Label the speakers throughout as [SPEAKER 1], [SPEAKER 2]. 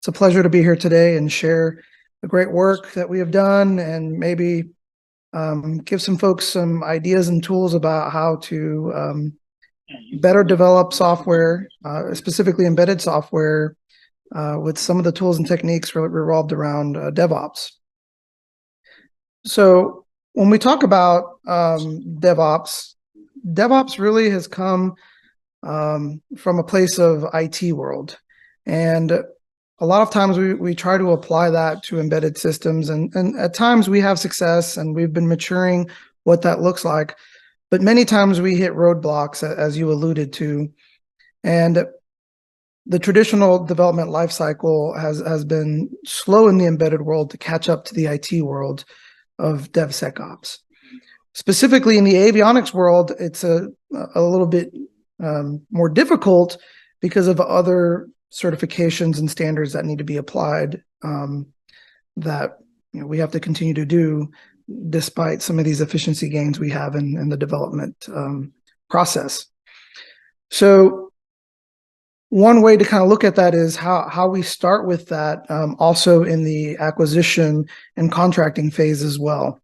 [SPEAKER 1] It's a pleasure to be here today and share the great work that we have done and maybe give some folks some ideas and tools about how to better develop software, specifically embedded software, with some of the tools and techniques revolved around DevOps. So when we talk about DevOps really has come from a place of IT world. And a lot of times we try to apply that to embedded systems, and at times we have success and we've been maturing what that looks like. But many times we hit roadblocks, as you alluded to. And the traditional development lifecycle has been slow in the embedded world to catch up to the IT world of DevSecOps. Specifically in the avionics world, it's a little bit more difficult because of other certifications and standards that need to be applied that we have to continue to do despite some of these efficiency gains we have in the development process. So one way to kind of look at that is how we start with that also in the acquisition and contracting phase as well.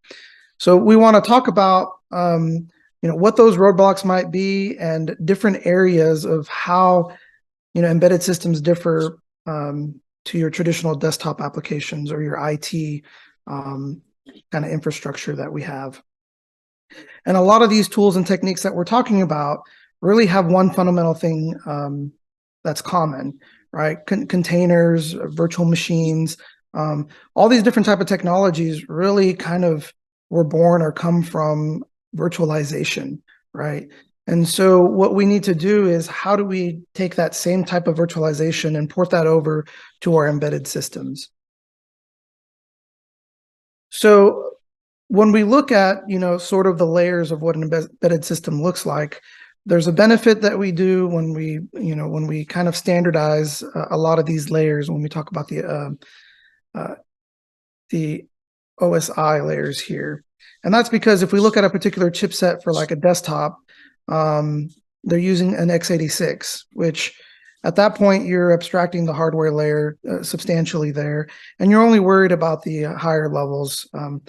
[SPEAKER 1] So we want to talk about what those roadblocks might be and different areas of how embedded systems differ to your traditional desktop applications or your IT kind of infrastructure that we have. And a lot of these tools and techniques that we're talking about really have one fundamental thing that's common, right? Containers, virtual machines, all these different type of technologies really kind of were born or come from virtualization, right? And so what we need to do is how do we take that same type of virtualization and port that over to our embedded systems? So when we look at, sort of the layers of what an embedded system looks like, there's a benefit that we do when we kind of standardize a lot of these layers when we talk about the OSI layers here. And that's because if we look at a particular chipset for like a desktop, they're using an x86, which at that point you're abstracting the hardware layer substantially there, and you're only worried about the higher levels. When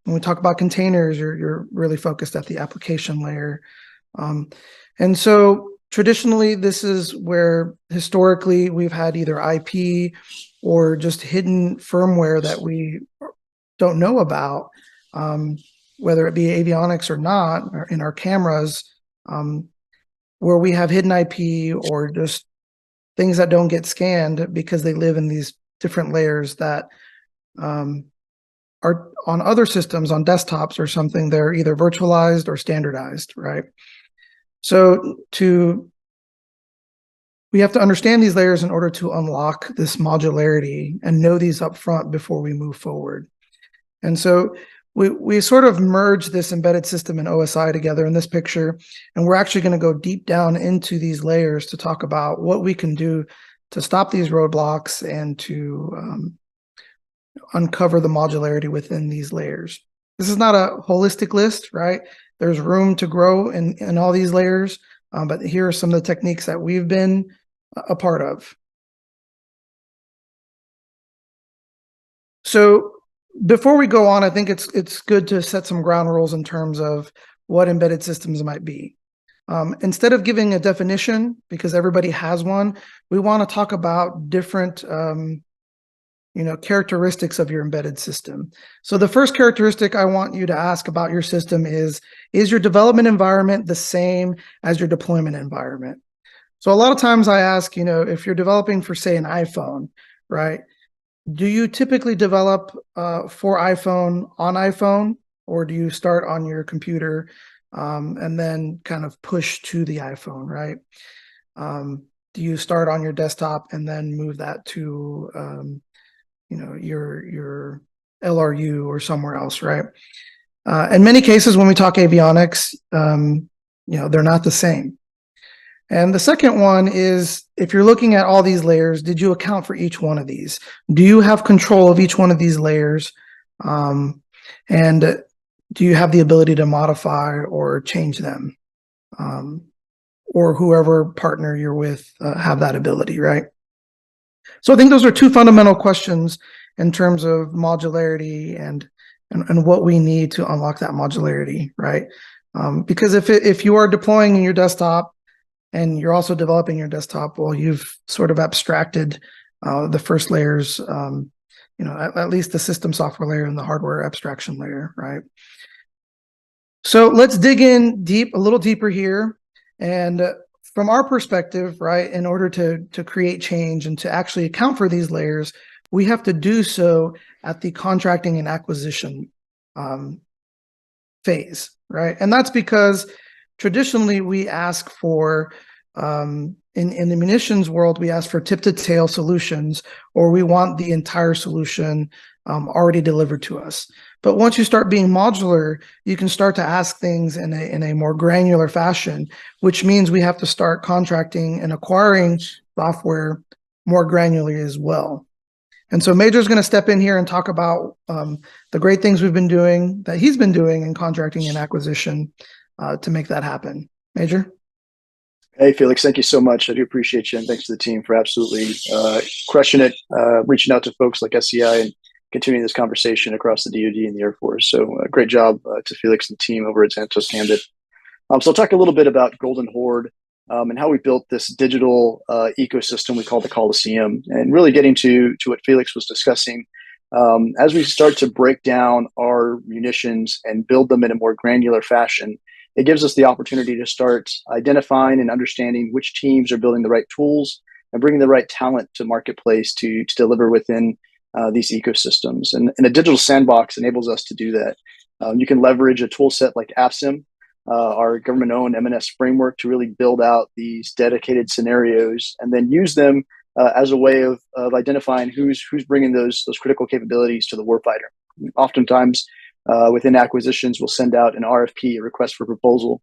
[SPEAKER 1] we talk about containers, you're really focused at the application layer. And so traditionally, this is where historically we've had either IP or just hidden firmware that we don't know about, whether it be avionics or not, or in our cameras, where we have hidden IP or just things that don't get scanned because they live in these different layers that are on other systems, on desktops or something. They're either virtualized or standardized, right? So we have to understand these layers in order to unlock this modularity and know these up front before we move forward. And so we sort of merge this embedded system and OSI together in this picture, and we're actually going to go deep down into these layers to talk about what we can do to stop these roadblocks and to uncover the modularity within these layers. This is not a holistic list, right? There's room to grow in all these layers, but here are some of the techniques that we've been a part of. So before we go on, I think it's good to set some ground rules in terms of what embedded systems might be. Instead of giving a definition, because everybody has one, we want to talk about different characteristics of your embedded system. So the first characteristic I want you to ask about your system is your development environment the same as your deployment environment? So a lot of times I ask, if you're developing for, say, an iPhone, right? Do you typically develop for iPhone on iPhone, or do you start on your computer and then kind of push to the iPhone, right? Do you start on your desktop and then move that to your LRU or somewhere else, right? In many cases, when we talk avionics, they're not the same. And the second one is, if you're looking at all these layers, did you account for each one of these? Do you have control of each one of these layers? And do you have the ability to modify or change them? Or whoever partner you're with have that ability, right? So I think those are two fundamental questions in terms of modularity and what we need to unlock that modularity, right? Because if you are deploying in your desktop and you're also developing your desktop, well, you've sort of abstracted the first layers, at least the system software layer and the hardware abstraction layer, right? So let's dig in a little deeper here. And from our perspective, right, in order to create change and to actually account for these layers, we have to do so at the contracting and acquisition phase, right? And that's because traditionally we ask for, in the munitions world, we ask for tip-to-tail solutions, or we want the entire solution already delivered to us. But once you start being modular, you can start to ask things in a more granular fashion, which means we have to start contracting and acquiring software more granularly as well. And so Major's going to step in here and talk about the great things we've been doing, that he's been doing in contracting and acquisition to make that happen. Major?
[SPEAKER 2] Hey, Felix, thank you so much. I do appreciate you, and thanks to the team for absolutely crushing it, reaching out to folks like SCI and continuing this conversation across the DoD and the Air Force. So great job to Felix and the team over at Xantos Gambit. So I'll talk a little bit about Golden Horde and how we built this digital ecosystem we call the Colosseum, and really getting to what Felix was discussing. As we start to break down our munitions and build them in a more granular fashion, it gives us the opportunity to start identifying and understanding which teams are building the right tools and bringing the right talent to marketplace to deliver within these ecosystems. And a digital sandbox enables us to do that. You can leverage a tool set like AppSim, our government-owned M&S framework, to really build out these dedicated scenarios and then use them as a way of identifying who's bringing those critical capabilities to the warfighter. Oftentimes, within acquisitions, we'll send out an RFP, a request for proposal,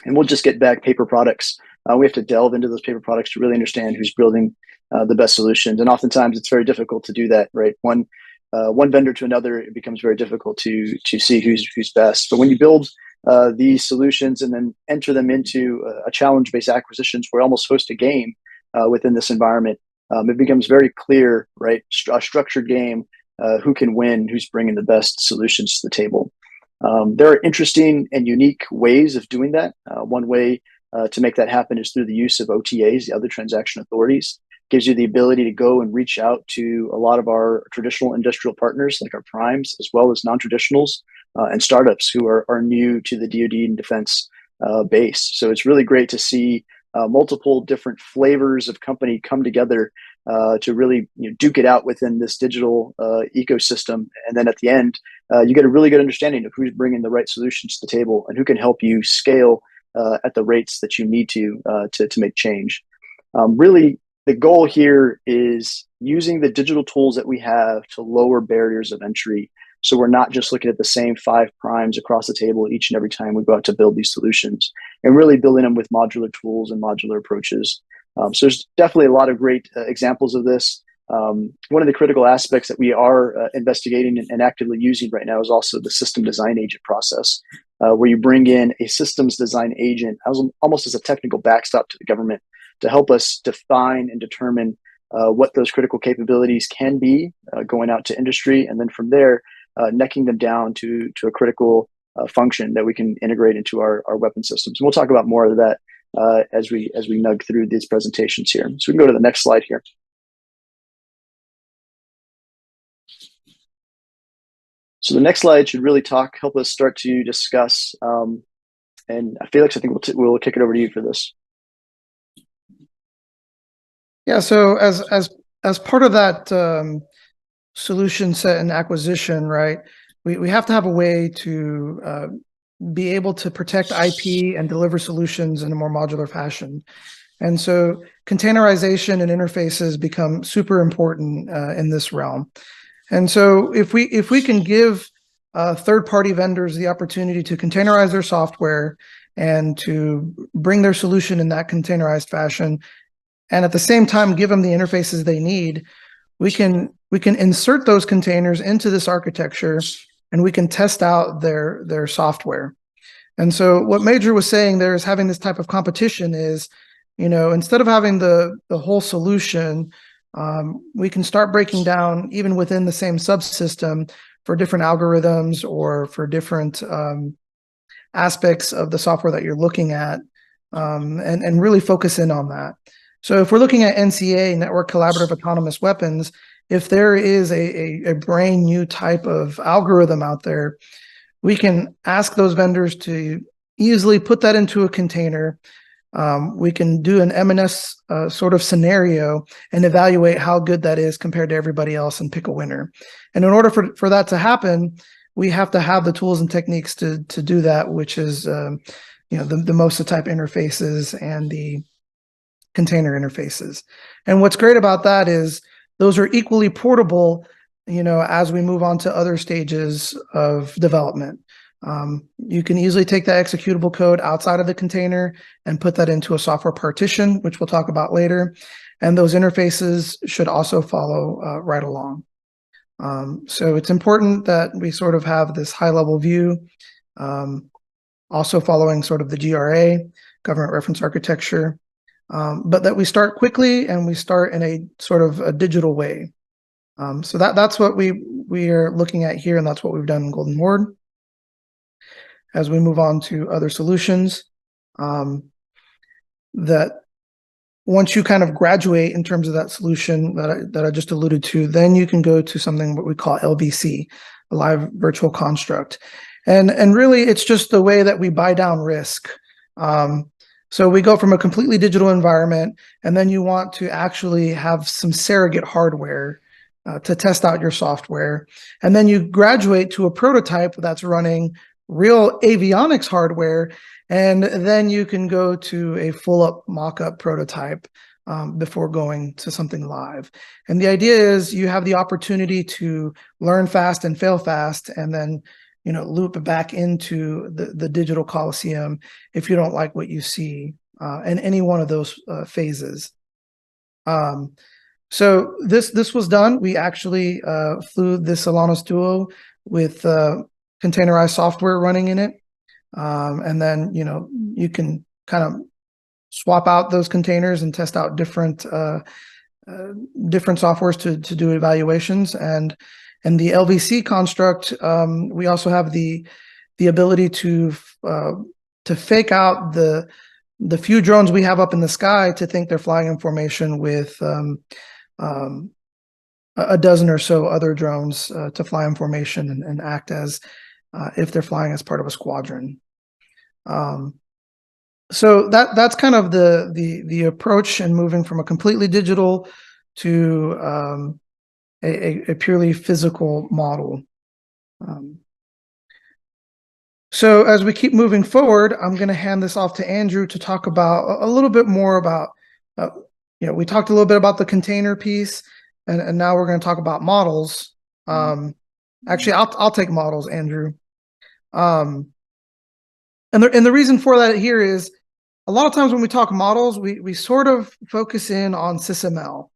[SPEAKER 2] and we'll just get back paper products. We have to delve into those paper products to really understand who's building the best solutions. And oftentimes it's very difficult to do that, right? One vendor to another, it becomes very difficult to see who's best. But when you build these solutions and then enter them into a challenge-based acquisitions, we're almost supposed to game within this environment. It becomes very clear, right? A structured game, who can win, who's bringing the best solutions to the table. There are interesting and unique ways of doing that. One way to make that happen is through the use of OTAs, the other transaction authorities. Gives you the ability to go and reach out to a lot of our traditional industrial partners, like our primes, as well as non-traditionals and startups who are new to the DoD and defense base. So it's really great to see multiple different flavors of company come together to really duke it out within this digital ecosystem. And then at the end, you get a really good understanding of who's bringing the right solutions to the table and who can help you scale at the rates that you need to make change. Really, the goal here is using the digital tools that we have to lower barriers of entry. So we're not just looking at the same 5 primes across the table each and every time we go out to build these solutions, and really building them with modular tools and modular approaches. So there's definitely a lot of great examples of this. One of the critical aspects that we are investigating and actively using right now is also the system design agent process, where you bring in a systems design agent almost as a technical backstop to the government to help us define and determine what those critical capabilities can be going out to industry. And then from there, necking them down to a critical function that we can integrate into our weapon systems. And we'll talk about more of that as we nug through these presentations here. So we can go to the next slide here. So the next slide should really help us start to discuss. And Felix, I think we'll kick it over to you for this.
[SPEAKER 1] Yeah. So as part of that solution set and acquisition, right? We have to have a way to be able to protect IP and deliver solutions in a more modular fashion. And so containerization and interfaces become super important in this realm. And so if we can give third-party vendors the opportunity to containerize their software and to bring their solution in that containerized fashion, and at the same time give them the interfaces they need, we can insert those containers into this architecture, and we can test out their software. And so what Major was saying there is having this type of competition is, instead of having the whole solution, we can start breaking down even within the same subsystem for different algorithms or for different aspects of the software that you're looking at, and really focus in on that. So if we're looking at NCA, Network Collaborative Autonomous Weapons, if there is a brand new type of algorithm out there, we can ask those vendors to easily put that into a container. We can do an M&S sort of scenario and evaluate how good that is compared to everybody else and pick a winner. And in order for that to happen, we have to have the tools and techniques to do that, which is the MOSA type interfaces and the container interfaces. And what's great about that is those are equally portable, as we move on to other stages of development. You can easily take that executable code outside of the container and put that into a software partition, which we'll talk about later. And those interfaces should also follow right along. So it's important that we sort of have this high-level view, also following sort of the GRA, Government Reference Architecture, but that we start quickly and we start in a sort of a digital way. So that's what we are looking at here, and that's what we've done in Golden Horde. As we move on to other solutions, that once you kind of graduate in terms of that solution that I just alluded to, then you can go to something what we call LVC, a live virtual construct. And really, it's just the way that we buy down risk. So we go from a completely digital environment, and then you want to actually have some surrogate hardware to test out your software. And then you graduate to a prototype that's running real avionics hardware, and then you can go to a full-up mock-up prototype before going to something live. And the idea is you have the opportunity to learn fast and fail fast, and then loop back into the digital Colosseum if you don't like what you see in any one of those phases. So this was done. We actually flew this Solanas Duo with containerized software running in it. And then, you can kind of swap out those containers and test out different softwares to do evaluations. And the LVC construct, we also have the ability to fake out the few drones we have up in the sky to think they're flying in formation with a dozen or so other drones to fly in formation and act as if they're flying as part of a squadron. So that's kind of the approach, and moving from a completely digital to a purely physical model. So as we keep moving forward, I'm going to hand this off to Andrew to talk about a little bit more about, we talked a little bit about the container piece, and now we're going to talk about models. Actually, I'll take models, Andrew. And the reason for that here is a lot of times when we talk models, we sort of focus in on SysML.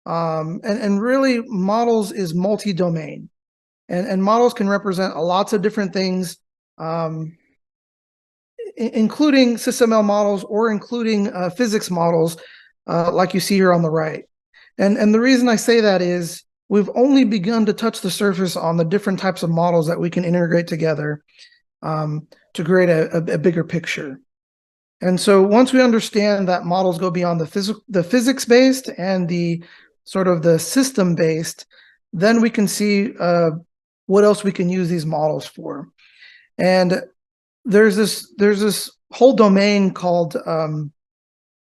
[SPEAKER 1] And really, models is multi-domain, and models can represent lots of different things, including SysML models or including physics models, like you see here on the right. And the reason I say that is we've only begun to touch the surface on the different types of models that we can integrate together to create a bigger picture. And so once we understand that models go beyond the physics-based and the sort of the system-based, then we can see what else we can use these models for. And there's this whole domain called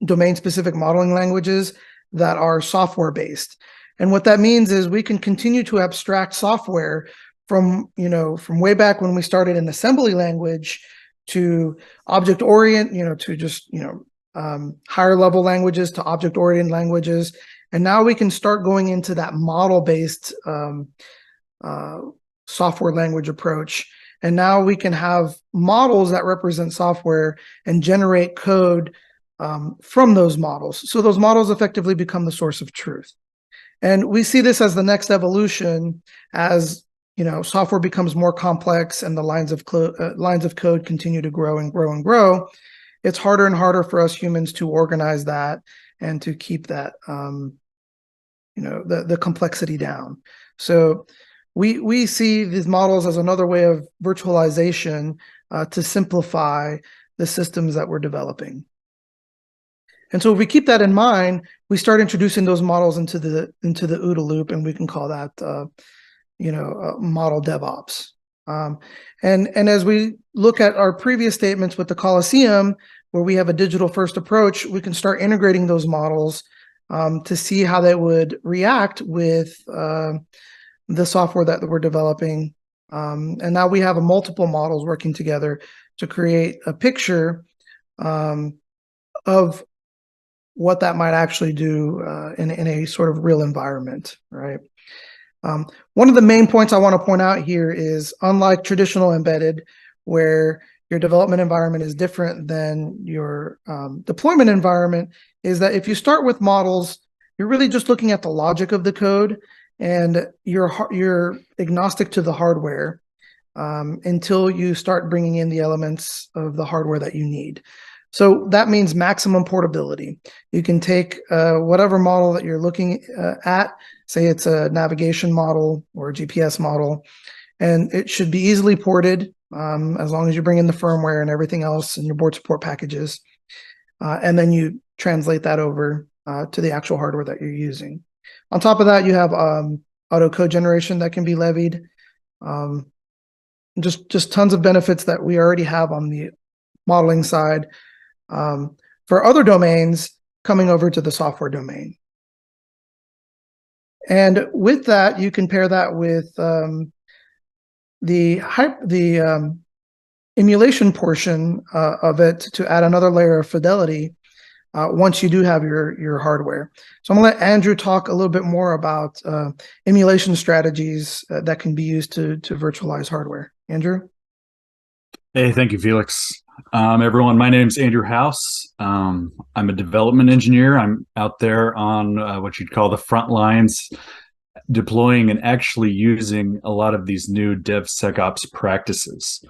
[SPEAKER 1] domain-specific modeling languages that are software-based. And what that means is we can continue to abstract software from way back when we started in assembly language to object-orient, to just, higher level languages to object-oriented languages. And now we can start going into that model-based software language approach. And now we can have models that represent software and generate code from those models. So those models effectively become the source of truth. And we see this as the next evolution as software becomes more complex and the lines of code continue to grow and grow and grow. It's harder and harder for us humans to organize that and to keep that the complexity down. So we see these models as another way of virtualization to simplify the systems that we're developing. And so if we keep that in mind, we start introducing those models into the OODA loop, and we can call that model DevOps. And as we look at our previous statements with the Colosseum, where we have a digital first approach, we can start integrating those models to see how they would react with the software that we're developing. And now we have multiple models working together to create a picture of what that might actually do in a sort of real environment, right? One of the main points I want to point out here is, unlike traditional embedded, where your development environment is different than your deployment environment, is that if you start with models, you're really just looking at the logic of the code, and you're agnostic to the hardware until you start bringing in the elements of the hardware that you need. So that means maximum portability. You can take whatever model that you're looking at, say it's a navigation model or a GPS model, and it should be easily ported as long as you bring in the firmware and everything else and your board support packages. And then you translate that over to the actual hardware that you're using. On top of that, you have auto code generation that can be levied. Just tons of benefits that we already have on the modeling side. For other domains coming over to the software domain. And with that, you can pair that with the emulation portion of it to add another layer of fidelity once you do have your hardware. So I'm going to let Andrew talk a little bit more about emulation strategies that can be used to virtualize hardware. Andrew?
[SPEAKER 3] Hey, thank you, Felix. Everyone, my name's Andrew House. I'm a development engineer. I'm out there on what you'd call the front lines, deploying and actually using a lot of these new DevSecOps practices.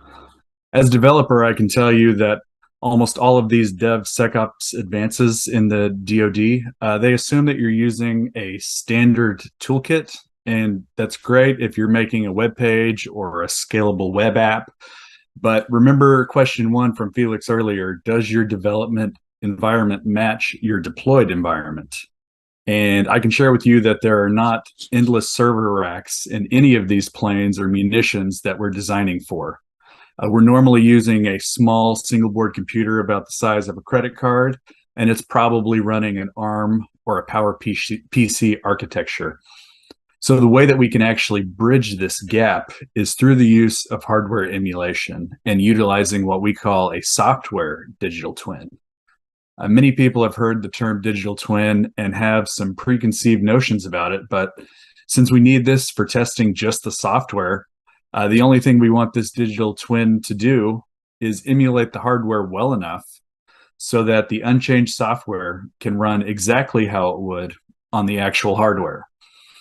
[SPEAKER 3] As a developer, I can tell you that almost all of these DevSecOps advances in the DoD, they assume that you're using a standard toolkit, and that's great if you're making a web page or a scalable web app. But remember question one from Felix earlier, does your development environment match your deployed environment? And I can share with you that there are not endless server racks in any of these planes or munitions that we're designing for. We're normally using a small single board computer about the size of a credit card, and it's probably running an ARM or a PowerPC architecture. So the way that we can actually bridge this gap is through the use of hardware emulation and utilizing what we call a software digital twin. Many people have heard the term digital twin and have some preconceived notions about it, but since we need this for testing just the software, the only thing we want this digital twin to do is emulate the hardware well enough so that the unchanged software can run exactly how it would on the actual hardware,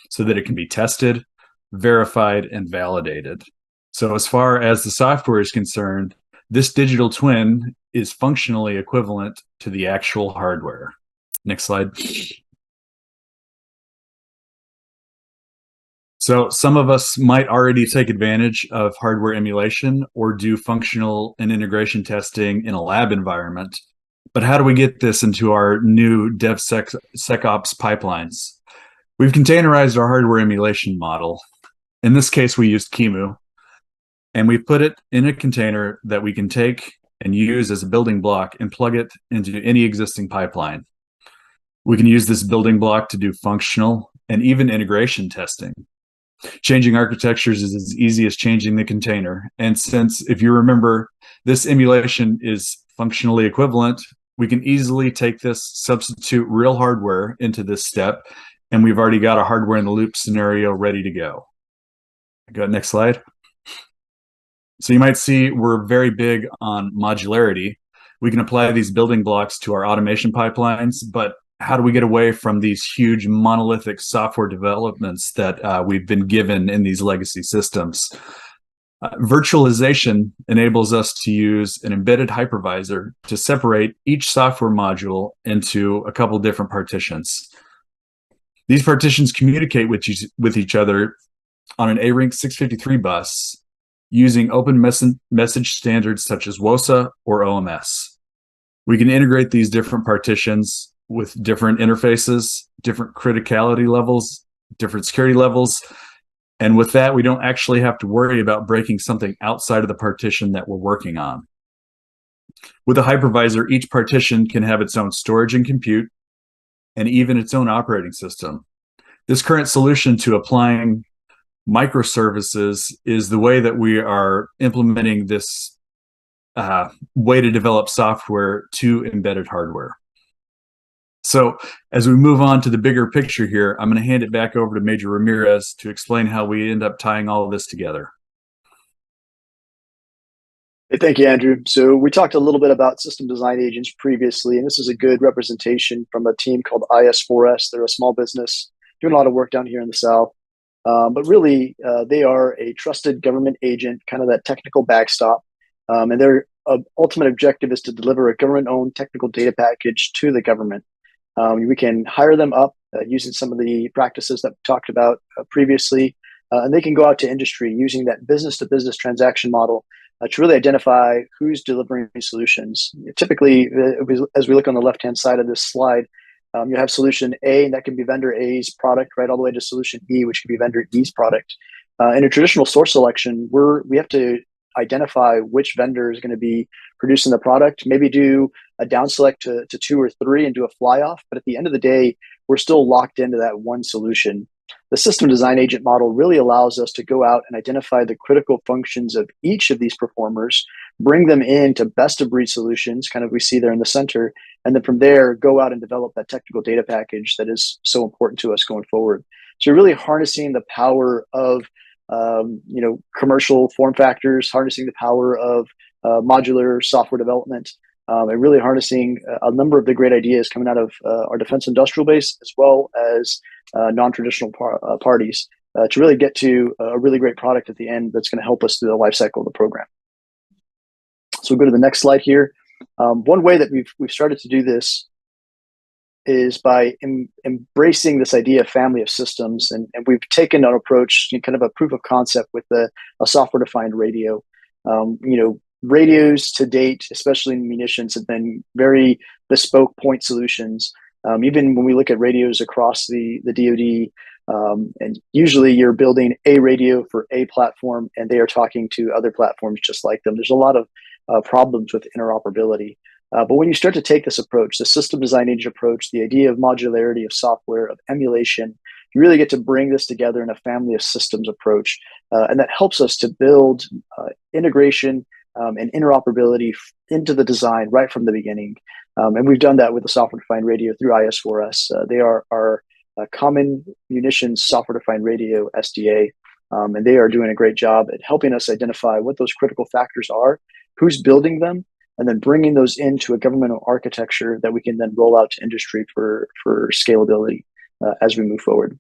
[SPEAKER 3] so that it can be tested, verified, and validated. So as far as the software is concerned, this digital twin is functionally equivalent to the actual hardware. Next slide. So some of us might already take advantage of hardware emulation or do functional and integration testing in a lab environment. But how do we get this into our new DevSecOps pipelines? We've containerized our hardware emulation model. In this case, we used QEMU, and we put it in a container that we can take and use as a building block and plug it into any existing pipeline. We can use this building block to do functional and even integration testing. Changing architectures is as easy as changing the container. And since, if you remember, this emulation is functionally equivalent, we can easily take this, substitute real hardware into this step, and we've already got a hardware in the loop scenario ready to go. Go next slide. So you might see we're very big on modularity. We can apply these building blocks to our automation pipelines, but how do we get away from these huge monolithic software developments that we've been given in these legacy systems? Virtualization enables us to use an embedded hypervisor to separate each software module into a couple different partitions. These partitions communicate with each other on an ARINC 653 bus using open message standards such as WOSA or OMS. We can integrate these different partitions with different interfaces, different criticality levels, different security levels. And with that, we don't actually have to worry about breaking something outside of the partition that we're working on. With a hypervisor, each partition can have its own storage and compute, and even its own operating system. This current solution to applying microservices is the way that we are implementing this way to develop software to embedded hardware. So as we move on to the bigger picture here, I'm going to hand it back over to Major Ramirez to explain how we end up tying all of this together.
[SPEAKER 2] Hey, thank you, Andrew. So we talked a little bit about system design agents previously, and this is a good representation from a team called IS4S. They're a small business doing a lot of work down here in the South. But really, they are a trusted government agent, kind of that technical backstop. And their ultimate objective is to deliver a government-owned technical data package to the government. We can hire them up using some of the practices that we talked about previously, and they can go out to industry using that business-to-business transaction model to really identify who's delivering these solutions. Typically, as we look on the left-hand side of this slide, you have solution A, and that can be vendor A's product, right, all the way to solution E, which can be vendor E's product. In a traditional source selection, we have to identify which vendor is going to be producing the product, maybe do a down select to 2 or 3 and do a fly off. But at the end of the day, we're still locked into that one solution. The system design agent model really allows us to go out and identify the critical functions of each of these performers, bring them into best of breed solutions, kind of we see there in the center, and then from there, go out and develop that technical data package that is so important to us going forward. So you're really harnessing the power of commercial form factors, harnessing the power of modular software development, and really harnessing a number of the great ideas coming out of our defense industrial base, as well as non-traditional parties, to really get to a really great product at the end that's going to help us through the life cycle of the program. So we'll go to the next slide here. One way that we've started to do this is by embracing this idea of family of systems, and we've taken an approach, kind of a proof of concept with a software-defined radio. Radios to date, especially in munitions, have been very bespoke point solutions. Even when we look at radios across the DoD, and usually you're building a radio for a platform, and they are talking to other platforms just like them. There's a lot of problems with interoperability. But when you start to take this approach, the system design agent approach, the idea of modularity of software, of emulation, you really get to bring this together in a family of systems approach. And that helps us to build integration and interoperability into the design right from the beginning. And we've done that with the software-defined radio through IS4S. They are our common munitions software-defined radio SDA, and they are doing a great job at helping us identify what those critical factors are, who's building them, and then bringing those into a governmental architecture that we can then roll out to industry for scalability as we move forward.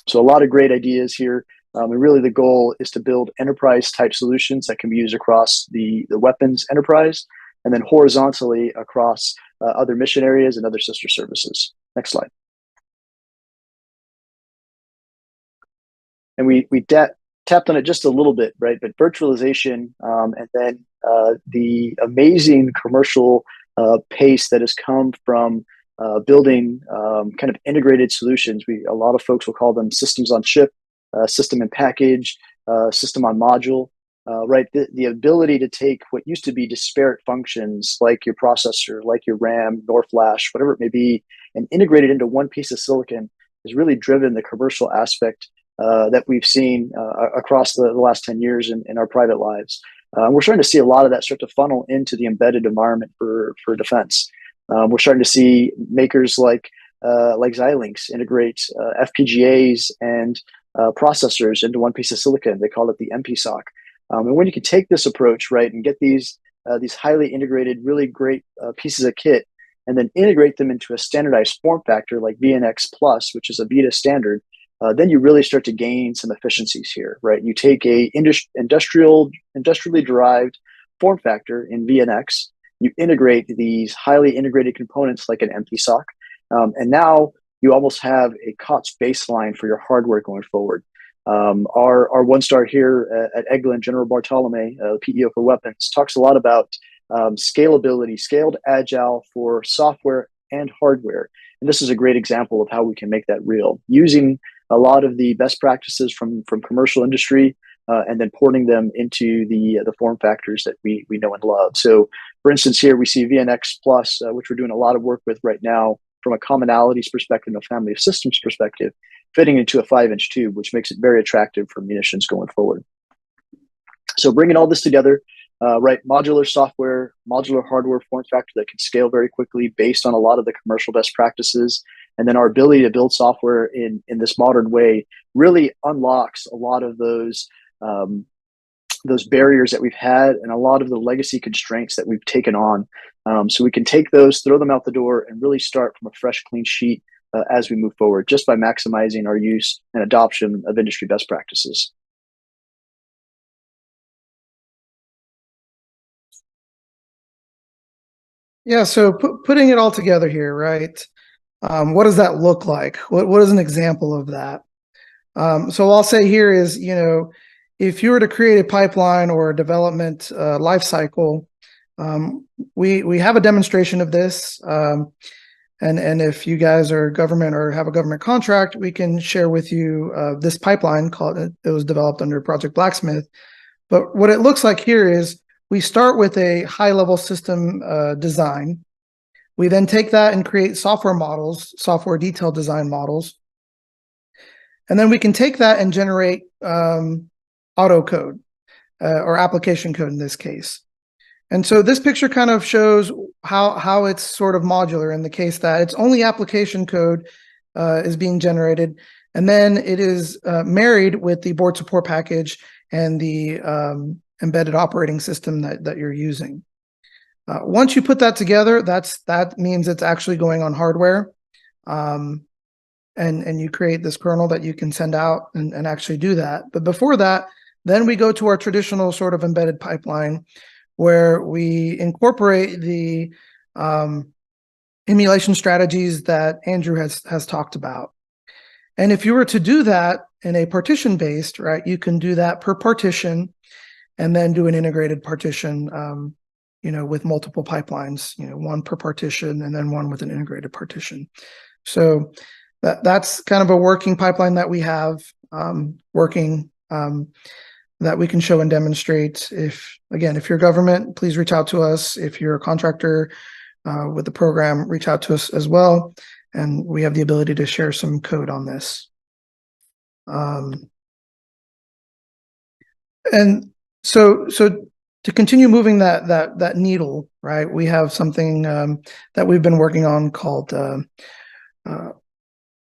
[SPEAKER 2] So a lot of great ideas here. And really the goal is to build enterprise type solutions that can be used across the weapons enterprise, and then horizontally across other mission areas and other sister services. Next slide. And we tapped on it just a little bit, right? But virtualization and then the amazing commercial pace that has come from building kind of integrated solutions. A lot of folks will call them systems on chip, system in package, system on module, right? The ability to take what used to be disparate functions like your processor, like your RAM, NOR flash, whatever it may be, and integrate it into one piece of silicon has really driven the commercial aspect that we've seen across the last 10 years in our private lives. We're starting to see a lot of that start to funnel into the embedded environment for defense. We're starting to see makers like Xilinx integrate FPGAs and processors into one piece of silicon. They call it the MPSoC. And when you can take this approach, right, and get these highly integrated, really great pieces of kit, and then integrate them into a standardized form factor like VNX Plus, which is a Vita standard, then you really start to gain some efficiencies here, right? You take a industrially derived form factor in VNX, you integrate these highly integrated components like an MPSoC, and now you almost have a COTS baseline for your hardware going forward. Our one star here at Eglin, General Bartolome, PEO for weapons, talks a lot about scalability, scaled agile for software and hardware. And this is a great example of how we can make that real, using a lot of the best practices from commercial industry, and then porting them into the form factors that we know and love. So, for instance, here we see VNX Plus, which we're doing a lot of work with right now from a commonalities perspective and a family of systems perspective, fitting into a 5-inch tube, which makes it very attractive for munitions going forward. So bringing all this together, right, modular software, modular hardware form factor that can scale very quickly based on a lot of the commercial best practices, and then our ability to build software in this modern way really unlocks a lot of those barriers that we've had and a lot of the legacy constraints that we've taken on. So we can take those, throw them out the door, and really start from a fresh, clean sheet as we move forward, just by maximizing our use and adoption of industry best practices.
[SPEAKER 1] Yeah, so putting it all together here, right? What does that look like? What is an example of that? So I'll say here is, if you were to create a pipeline or a development lifecycle, we have a demonstration of this. And if you guys are government or have a government contract, we can share with you this pipeline it was developed under Project Blacksmith. But what it looks like here is we start with a high-level system design. We then take that and create software models, software detailed design models. And then we can take that and generate auto code or application code in this case. And so this picture kind of shows how it's sort of modular in the case that it's only application code is being generated, and then it is married with the board support package and the embedded operating system that you're using. Once you put that together, that means it's actually going on hardware, and you create this kernel that you can send out and actually do that. But before that, then we go to our traditional sort of embedded pipeline, where we incorporate the emulation strategies that Andrew has talked about. And if you were to do that in a partition-based, right, you can do that per partition and then do an integrated partition, with multiple pipelines, one per partition and then one with an integrated partition. So that's kind of a working pipeline that we have that we can show and demonstrate. If you're government, please reach out to us. If you're a contractor with the program, reach out to us as well. And we have the ability to share some code on this. And so to continue moving that needle, right, we have something that we've been working on called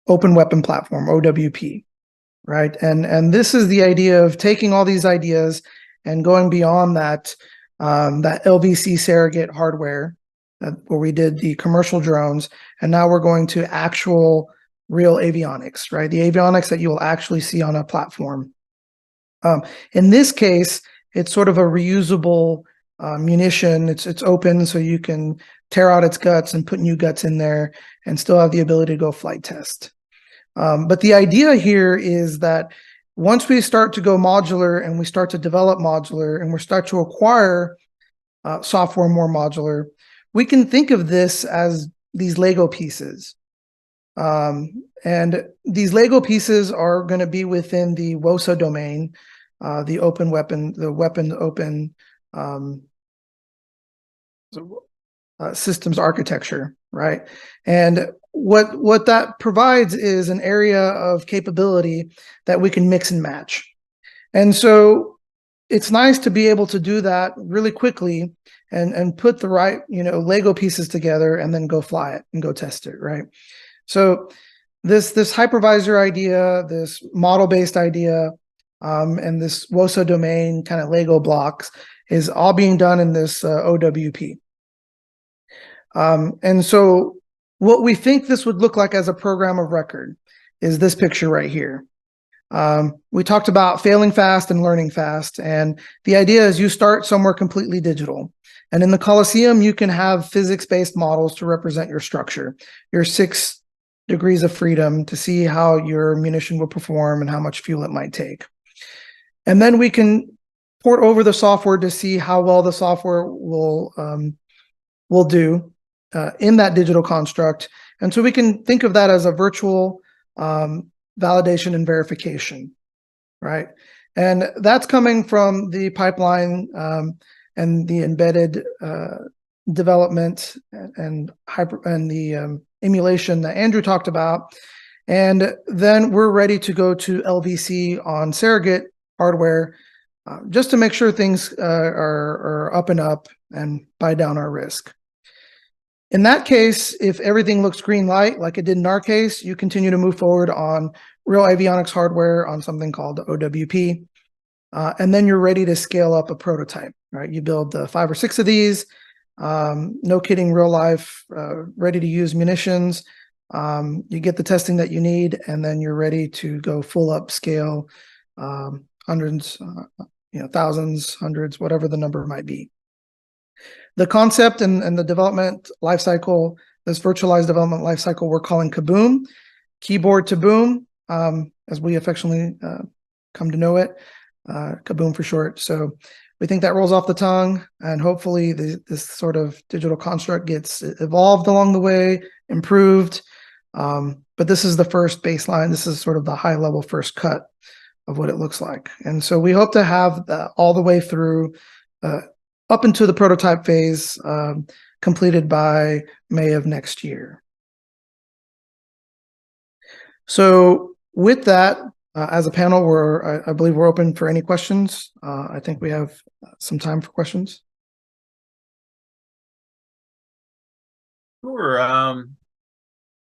[SPEAKER 1] Open Weapon Platform, OWP. Right. And this is the idea of taking all these ideas and going beyond that LVC surrogate hardware where we did the commercial drones. And now we're going to actual real avionics, right? The avionics that you will actually see on a platform. In this case, it's sort of a reusable munition. It's open, so you can tear out its guts and put new guts in there and still have the ability to go flight test. But the idea here is that once we start to go modular and we start to develop modular and we start to acquire software more modular, we can think of this as these Lego pieces. And these Lego pieces are going to be within the WOSA domain, the open weapon, the weapon open systems architecture, right? And what that provides is an area of capability that we can mix and match. And so it's nice to be able to do that really quickly and put the right, Lego pieces together and then go fly it and go test it, right? So this hypervisor idea, this model-based idea, and this WOSA domain kind of Lego blocks is all being done in this OWP. And so what we think this would look like as a program of record is this picture right here. We talked about failing fast and learning fast. And the idea is you start somewhere completely digital. And in the Colosseum, you can have physics-based models to represent your structure, your 6 degrees of freedom to see how your munition will perform and how much fuel it might take. And then we can port over the software to see how well the software will do in that digital construct. And so we can think of that as a virtual validation and verification, right? And that's coming from the pipeline and the embedded development and the emulation that Andrew talked about. And then we're ready to go to LVC on surrogate hardware just to make sure things are up and up and buy down our risk. In that case, if everything looks green light, like it did in our case, you continue to move forward on real avionics hardware on something called OWP. And then you're ready to scale up a prototype, right? You build 5 or 6 of these, no kidding, real life, ready to use munitions. You get the testing that you need, and then you're ready to go full up scale, hundreds, thousands, hundreds, whatever the number might be. The concept and the development lifecycle, this virtualized development lifecycle, we're calling Kaboom, keyboard to boom, as we affectionately come to know it, Kaboom for short. So we think that rolls off the tongue, and hopefully this sort of digital construct gets evolved along the way, improved. But this is the first baseline. This is sort of the high level first cut of what it looks like. And so we hope to have all the way through up into the prototype phase completed by May of next year. So with that, as a panel, I believe we're open for any questions. I think we have some time for questions.
[SPEAKER 4] Sure.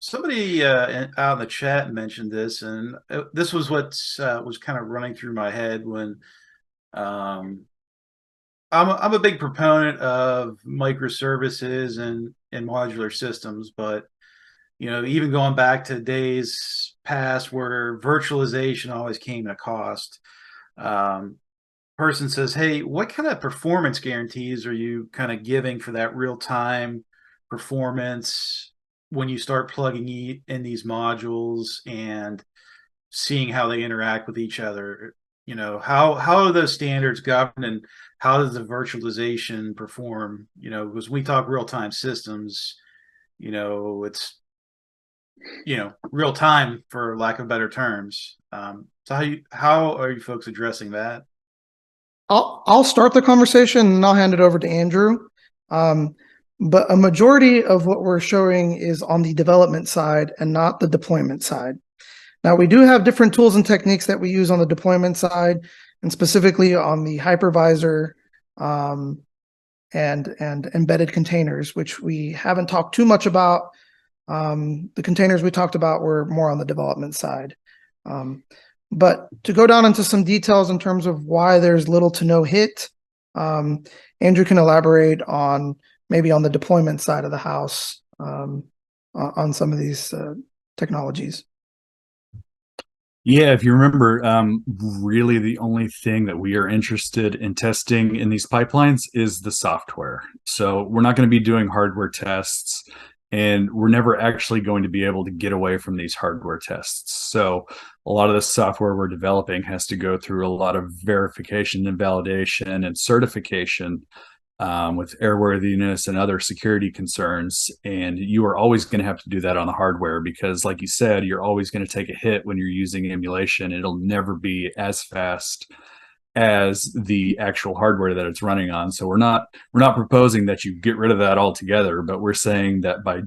[SPEAKER 4] Somebody out in the chat mentioned this, and this was what was kind of running through my head when I'm a big proponent of microservices and modular systems, but even going back to days past where virtualization always came at a cost. Person says, hey, what kind of performance guarantees are you kind of giving for that real-time performance when you start plugging in these modules and seeing how they interact with each other? How are those standards governed, and how does the virtualization perform? Because we talk real-time systems, it's real time, for lack of better terms. So how are you folks addressing that?
[SPEAKER 1] I'll start the conversation and I'll hand it over to Andrew. But a majority of what we're showing is on the development side and not the deployment side. Now, we do have different tools and techniques that we use on the deployment side, and specifically on the hypervisor and embedded containers, which we haven't talked too much about. The containers we talked about were more on the development side. But to go down into some details in terms of why there's little to no hit, Andrew can elaborate on maybe on the deployment side of the house on some of these technologies.
[SPEAKER 3] Yeah, if you remember, really the only thing that we are interested in testing in these pipelines is the software. So we're not going to be doing hardware tests, and we're never actually going to be able to get away from these hardware tests. So a lot of the software we're developing has to go through a lot of verification and validation and certification with airworthiness and other security concerns. And you are always going to have to do that on the hardware because, like you said, you're always going to take a hit when you're using emulation. It'll never be as fast as the actual hardware that it's running on. So we're not proposing that you get rid of that altogether, but we're saying that by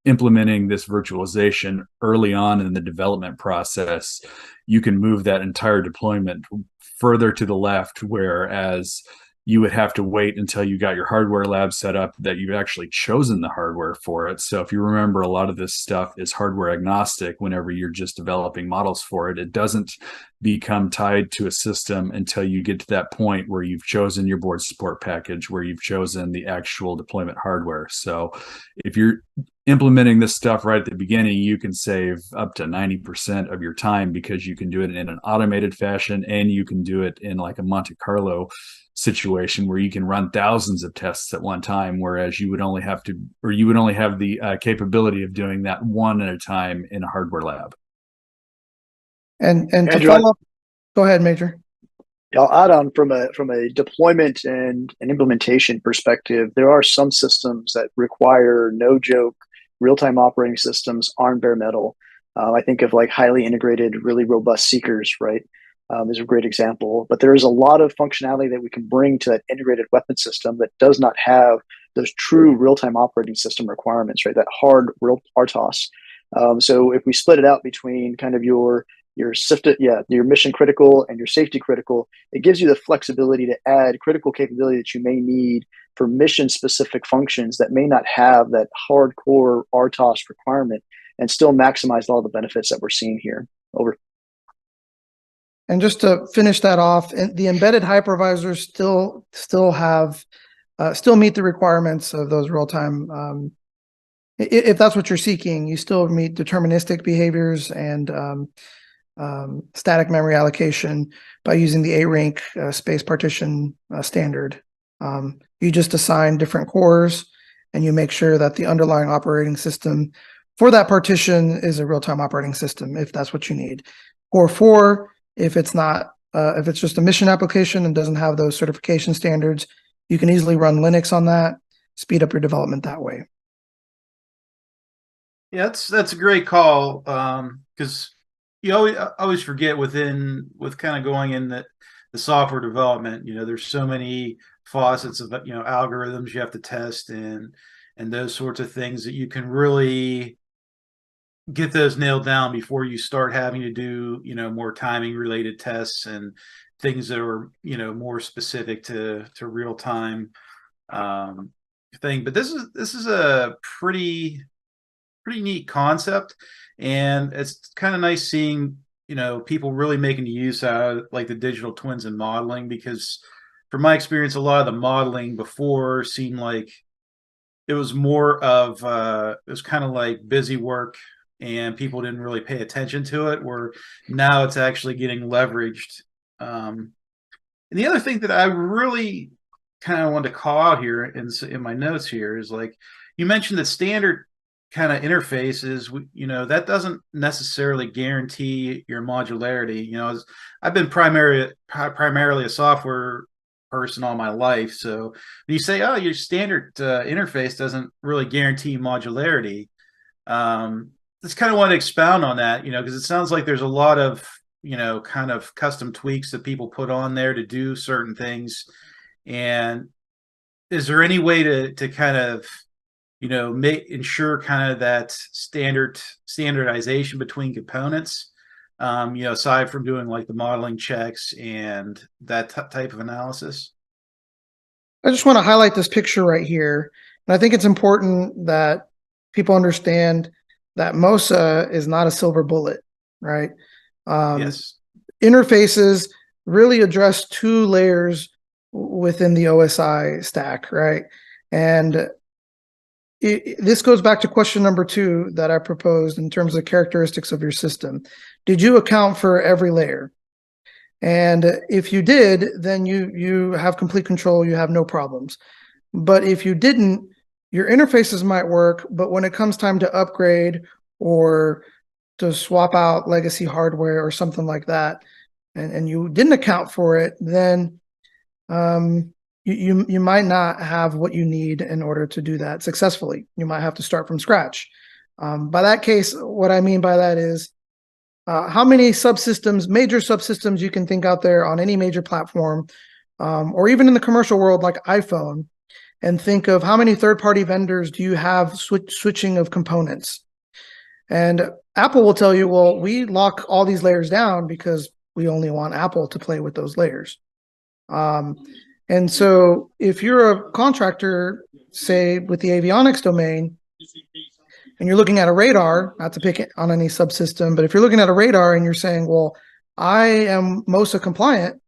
[SPEAKER 3] implementing this virtualization early on in the development process, you can move that entire deployment further to the left, whereas you would have to wait until you got your hardware lab set up, that you've actually chosen the hardware for it. So if you remember, a lot of this stuff is hardware agnostic whenever you're just developing models for it. It doesn't become tied to a system until you get to that point where you've chosen your board support package, where you've chosen the actual deployment hardware. So if you're implementing this stuff right at the beginning, you can save up to 90% of your time, because you can do it in an automated fashion, and you can do it in like a Monte Carlo situation where you can run thousands of tests at one time, whereas you would only have the capability of doing that one at a time in a hardware lab.
[SPEAKER 1] And to follow up, go ahead, Major.
[SPEAKER 2] I'll add on from a deployment and an implementation perspective. There are some systems that require, no joke, real-time operating systems on bare metal. I think of like highly integrated, really robust seekers, right? Is a great example. But there is a lot of functionality that we can bring to that integrated weapon system that does not have those true real-time operating system requirements, right? That hard real RTOS. So if we split it out between kind of your mission critical and your safety critical, it gives you the flexibility to add critical capability that you may need for mission specific functions that may not have that hardcore RTOS requirement, and still maximize all the benefits that we're seeing here. Over.
[SPEAKER 1] And just to finish that off, the embedded hypervisors still meet the requirements of those real-time. If that's what you're seeking, you still meet deterministic behaviors and static memory allocation by using the A-Rank space partition standard. You just assign different cores, and you make sure that the underlying operating system for that partition is a real-time operating system, if that's what you need. Core 4, if it's not, if it's just a mission application and doesn't have those certification standards, you can easily run Linux on that, speed up your development that way.
[SPEAKER 4] Yeah, that's a great call, because you always forget with kind of going in the software development, there's so many faucets of algorithms you have to test and those sorts of things, that you can really get those nailed down before you start having to do more timing related tests and things that are more specific to real time thing. But this is a pretty neat concept, and it's kind of nice seeing people really making use out of like the digital twins and modeling, because from my experience, a lot of the modeling before seemed like it was more of it was kind of like busy work and people didn't really pay attention to it, where now it's actually getting leveraged. And the other thing that I really kind of wanted to call out here in my notes here is, like, you mentioned that standard kind of interfaces, that doesn't necessarily guarantee your modularity. I've been primarily a software person all my life. So when you say, oh, your standard interface doesn't really guarantee modularity, just kind of want to expound on that, because it sounds like there's a lot of, kind of custom tweaks that people put on there to do certain things. And is there any way to kind of, ensure kind of that standardization between components, aside from doing like the modeling checks and that type of analysis?
[SPEAKER 1] I just want to highlight this picture right here. And I think it's important that people understand that MOSA is not a silver bullet, right?
[SPEAKER 4] Yes.
[SPEAKER 1] Interfaces really address two layers within the OSI stack, right? And this goes back to question number 2 that I proposed in terms of characteristics of your system. Did you account for every layer? And if you did, then you have complete control, you have no problems. But if you didn't, your interfaces might work, but when it comes time to upgrade or to swap out legacy hardware or something like that, and you didn't account for it, then you might not have what you need in order to do that successfully. You might have to start from scratch. By that case, what I mean by that is how many subsystems, major subsystems you can think out there on any major platform, or even in the commercial world like iPhone, and think of how many third-party vendors do you have switching of components. And Apple will tell you, well, we lock all these layers down because we only want Apple to play with those layers. And so if you're a contractor, say with the avionics domain, and you're looking at a radar, not to pick on any subsystem, but if you're looking at a radar and you're saying, well, I am MOSA compliant,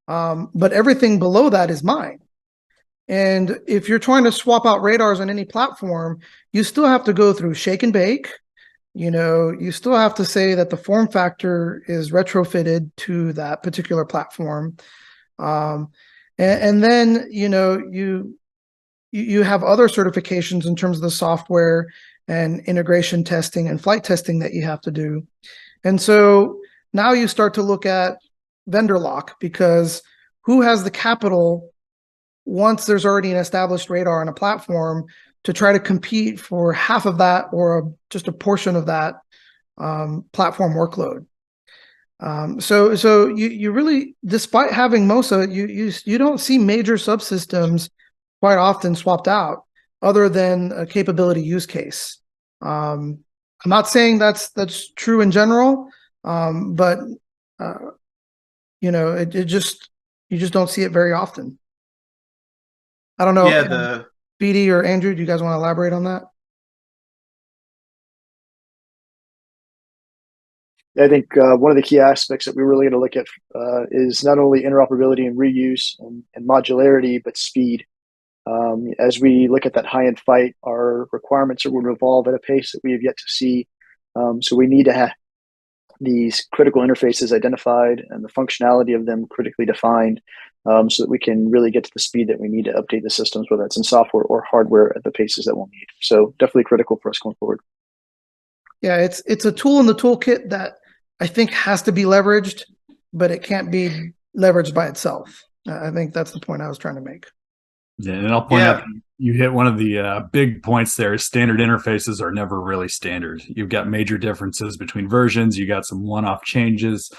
[SPEAKER 1] but everything below that is mine. And if you're trying to swap out radars on any platform, you still have to go through shake and bake. You still have to say that the form factor is retrofitted to that particular platform. And then, you have other certifications in terms of the software and integration testing and flight testing that you have to do. And so now you start to look at vendor lock, because who has the capital once there's already an established radar on a platform to try to compete for half of that or just a portion of that platform workload. So you really, despite having MOSA, you don't see major subsystems quite often swapped out, other than a capability use case. I'm not saying that's true in general, but you just don't see it very often. I don't know.
[SPEAKER 4] Yeah,
[SPEAKER 1] BD or Andrew, do you guys want to elaborate on that?
[SPEAKER 2] I think one of the key aspects that we're really going to look at is not only interoperability and reuse and modularity, but speed. As we look at that high-end fight, our requirements are going to evolve at a pace that we have yet to see. So we need to have these critical interfaces identified and the functionality of them critically defined, so that we can really get to the speed that we need to update the systems, whether it's in software or hardware, at the paces that we'll need. So definitely critical for us going forward.
[SPEAKER 1] Yeah, it's a tool in the toolkit that I think has to be leveraged, but it can't be leveraged by itself. I think that's the point I was trying to make.
[SPEAKER 3] Yeah, and I'll point out, you hit one of the big points there. Standard interfaces are never really standard. You've got major differences between versions. You got some one-off changes,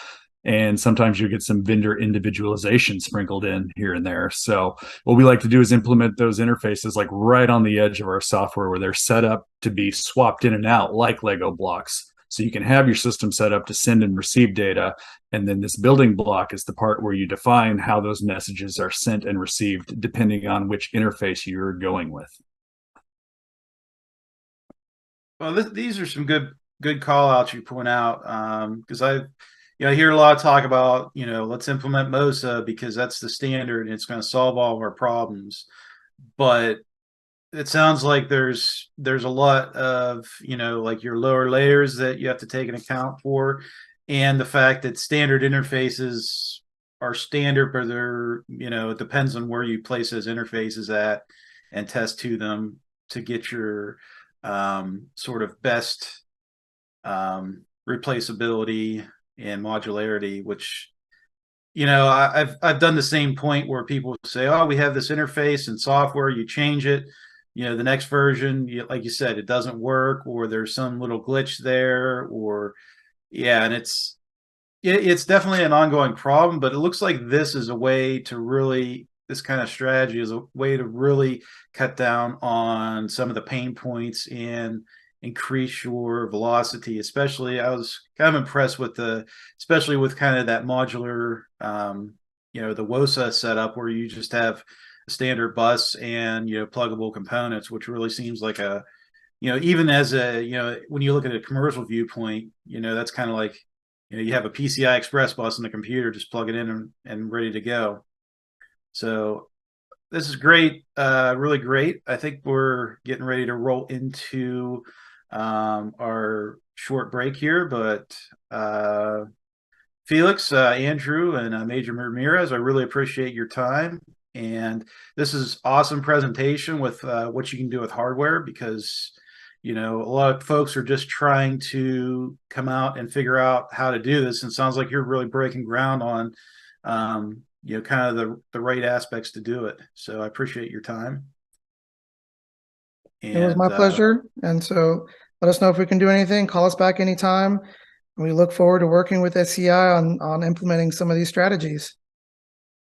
[SPEAKER 3] and sometimes you get some vendor individualization sprinkled in here and there. So what we like to do is implement those interfaces like right on the edge of our software, where they're set up to be swapped in and out like Lego blocks. So you can have your system set up to send and receive data, and then this building block is the part where you define how those messages are sent and received, depending on which interface you're going with.
[SPEAKER 4] Well, these are some good call outs you point out, because I hear a lot of talk about, let's implement MOSA because that's the standard and it's going to solve all of our problems. But it sounds like there's a lot of, like your lower layers that you have to take an account for, and the fact that standard interfaces are standard, but they're, it depends on where you place those interfaces at and test to them to get your sort of best replaceability and modularity, which, I've done the same point where people say, oh, we have this interface in software, you change it, the next version, like you said, it doesn't work, or there's some little glitch there, or and it's definitely an ongoing problem. But it looks like this is a way to really, this kind of strategy is a way to really cut down on some of the pain points and increase your velocity. Especially, I was kind of impressed with especially with kind of that modular, the WOSA setup, where you just have a standard bus and pluggable components, which really seems like a, even as a, when you look at a commercial viewpoint, that's kind of like, you have a PCI Express bus in the computer, just plug it in and ready to go. So this is great, really great. I think we're getting ready to roll into our short break here, but Felix, Andrew, and Major Ramirez, I really appreciate your time. And this is awesome presentation with what you can do with hardware, because a lot of folks are just trying to come out and figure out how to do this, and it sounds like you're really breaking ground on kind of the right aspects to do it. So I appreciate your time.
[SPEAKER 1] And, it was my pleasure. And so let us know if we can do anything. Call us back anytime. We look forward to working with SCI on implementing some of these strategies.